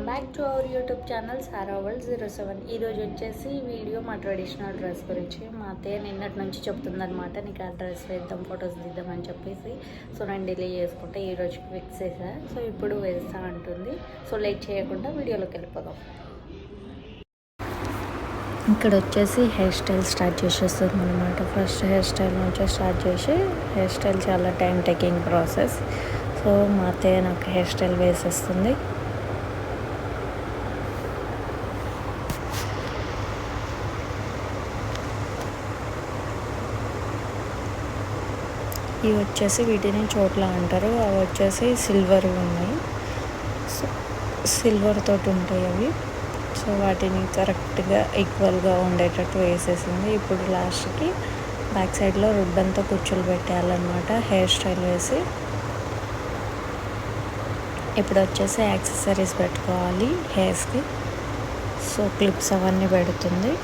Back to our YouTube channel Sara world 07. ఈరోజు వచ్చేసి video మా ట్రెడిషనల్ డ్రెస్ గురించి. మా అత్తయ్య నిన్నటి నుంచి చెప్తుందనమాట, నీకు ఆ డ్రెస్ వేద్దాం, ఫొటోస్ తీద్దామని చెప్పేసి. సో నేను డిలే చేసుకుంటే ఈరోజు ఫిక్స్ చేసా. సో ఇప్పుడు వేస్తా అంటుంది. సో లేట్ చేయకుండా వీడియోలోకి వెళ్ళిపోదాం. ఇక్కడ వచ్చేసి హెయిర్ స్టైల్ స్టార్ట్ చేసేస్తుంది అనమాట. ఫస్ట్ హెయిర్ స్టైల్ నుంచి స్టార్ట్ చేసి, హెయిర్ స్టైల్ చాలా టైం టేకింగ్ ప్రాసెస్. సో మా అత్తయ్య నాకు హెయిర్ స్టైల్ వేసేస్తుంది. ఇవి వచ్చేసి వీటిని చోట్ల అంటారు. అవి వచ్చేసి సిల్వర్ ఉన్నాయి. సో సిల్వర్ తోటి ఉంటాయి అవి. సో వాటిని కరెక్ట్గా ఈక్వల్గా ఉండేటట్టు వేసేసింది. ఇప్పుడు లాస్ట్కి బ్యాక్ సైడ్లో రిబ్బన్తో కుచ్చులు పెట్టేయాలన్నమాట హెయిర్ స్టైల్ వేసి. ఇప్పుడు వచ్చేసి యాక్సెసరీస్ పెట్టుకోవాలి హెయిర్స్కి. సో క్లిప్స్ అవన్నీ పెడుతుంది.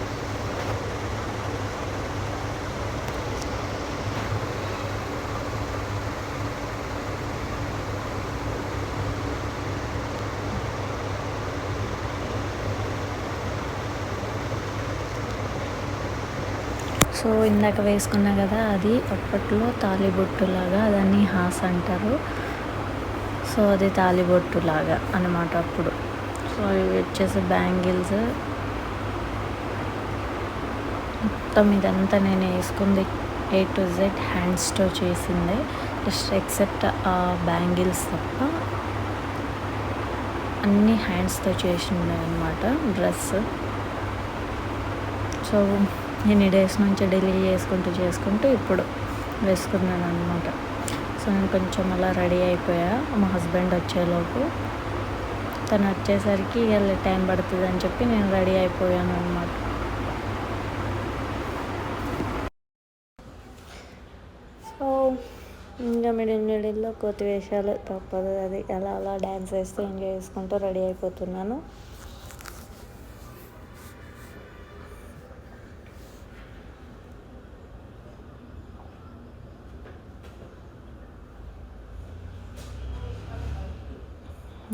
సో ఇందాక వేసుకున్నా కదా, అది అప్పట్లో తాలిబొట్టులాగా, దాన్ని హాస్ అంటారు. సో అది తాలిబొట్టులాగా అన్నమాట అప్పుడు. సో ఇవి వచ్చేసి బ్యాంగిల్స్. మొత్తం ఇదంతా నేను వేసుకుంది A to Z హ్యాండ్స్తో చేసిందే, జస్ట్ ఎక్సెప్ట్ ఆ బ్యాంగిల్స్ తప్ప అన్నీ హ్యాండ్స్తో చేసిండే అనమాట డ్రెస్. సో ఎన్ని డేస్ నుంచి డిలే చేసుకుంటూ ఇప్పుడు వేసుకున్నాను అనమాట. సో నేను కొంచెం అలా రెడీ అయిపోయా మా హస్బెండ్ వచ్చేలోపు. తను వచ్చేసరికి ఇక టైం పడుతుంది అని చెప్పి నేను రెడీ అయిపోయాను అనమాట. సో ఇంకా మిడిల్లో కొత్త వేషాలు తప్పదు, అది అలా డ్యాన్స్ వేస్తూ ఎంజాయ్ చేసుకుంటూ రెడీ అయిపోతున్నాను.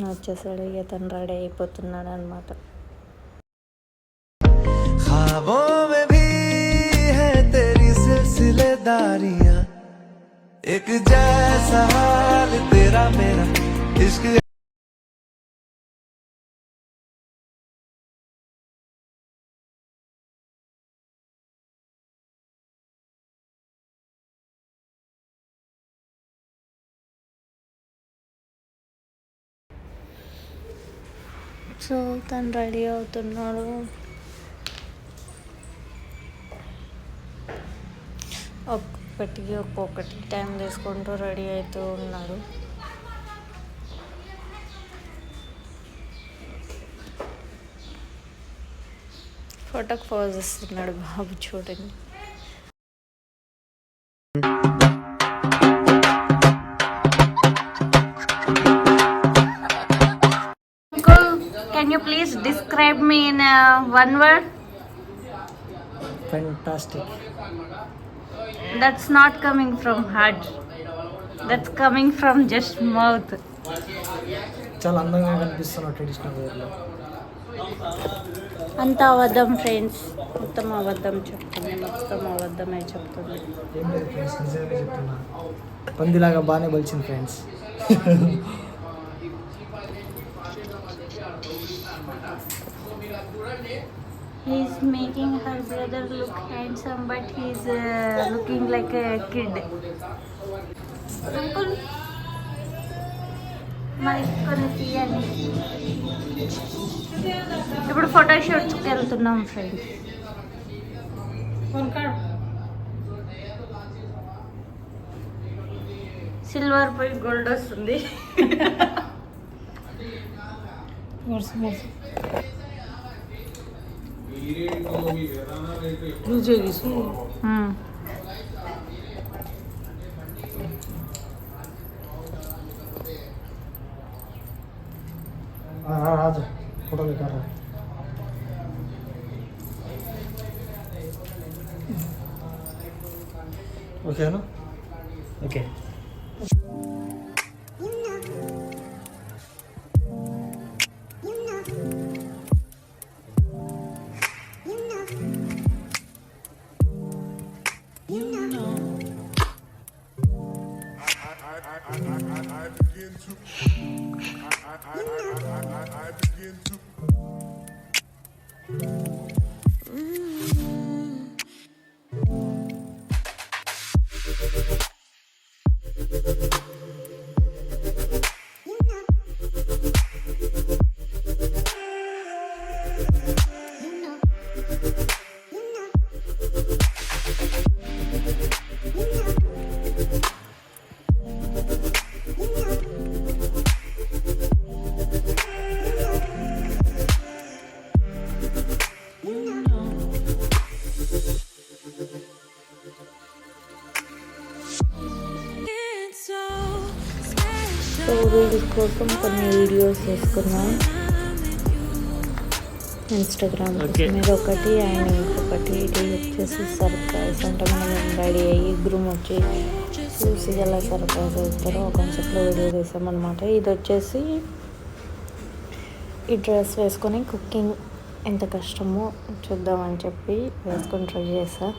వచ్చేసాడు, ఇక తను రెడీ అయిపోతున్నాడు అనమాట. సో తను రెడీ అవుతున్నాడు. ఒక్కొక్కటి టైం తీసుకుంటూ రెడీ అవుతూ ఉన్నాడు. ఫోటోకి పోజ్ ఇస్తున్నాడు బాబు, చూడండి. Can you please describe me in one word? Fantastic. That's not coming from heart. That's coming from just mouth. చాలా అందంగా కనిపిస్తున్నావు ట్రెడిషనల్ వేర్లో. అంత అబద్ధం ఫ్రెండ్స్, మొత్తం అబద్ధం చెప్తుంది, మొత్తం అబద్ధమే చెప్తుంది. ఏం లేదు ఫ్రెండ్స్, నిజంగానే చెప్తున్నా. పందిలాగా బాగానే బలిచింది friends. He's making her brother look handsome, but he's looking like a kid. Uncle, మరి కొన్ని తీయండి. ఇప్పుడు ఫోటోషూట్స్కి వెళ్తున్నాం ఫ్రెండ్స్. సిల్వర్ పోయి గోల్డ్ వస్తుంది. రాజు ఫోటోలు కర్రా. ఓకేనా? ఓకే. సో రీల్స్ కోసం కొన్ని వీడియోస్ తీసుకున్నాం ఇన్స్టాగ్రామ్ కోసం. ఇది ఒకటి అండ్ ఇంకొకటి ఇది వచ్చేసి సర్ప్రైజ్ అంటే మనం రెడీ అయ్యి గ్రూమ్ వచ్చి చూసి ఎలా సర్ప్రైజ్ అవుతారో ఆ కాన్సెప్ట్లో వీడియో తీసామన్నమాట. ఇది వచ్చేసి ఈ డ్రెస్ వేసుకొని కుకింగ్ ఎంత కష్టమో చూద్దామని చెప్పి వేసుకొని ట్రై చేసా.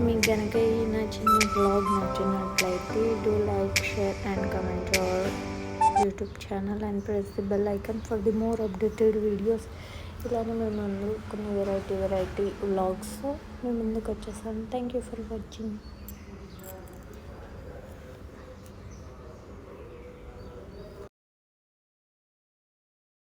మీకు కనుక ఈ నచ్చిన బ్లాగ్ నచ్చినట్లయితే do like, share and comment hour YouTube channel and press the bell icon for the more updated videos. ఇలానే మేము కొన్ని వెరైటీ వ్లాగ్స్ మేము ముందుకు వచ్చేసాను. Thank you for watching.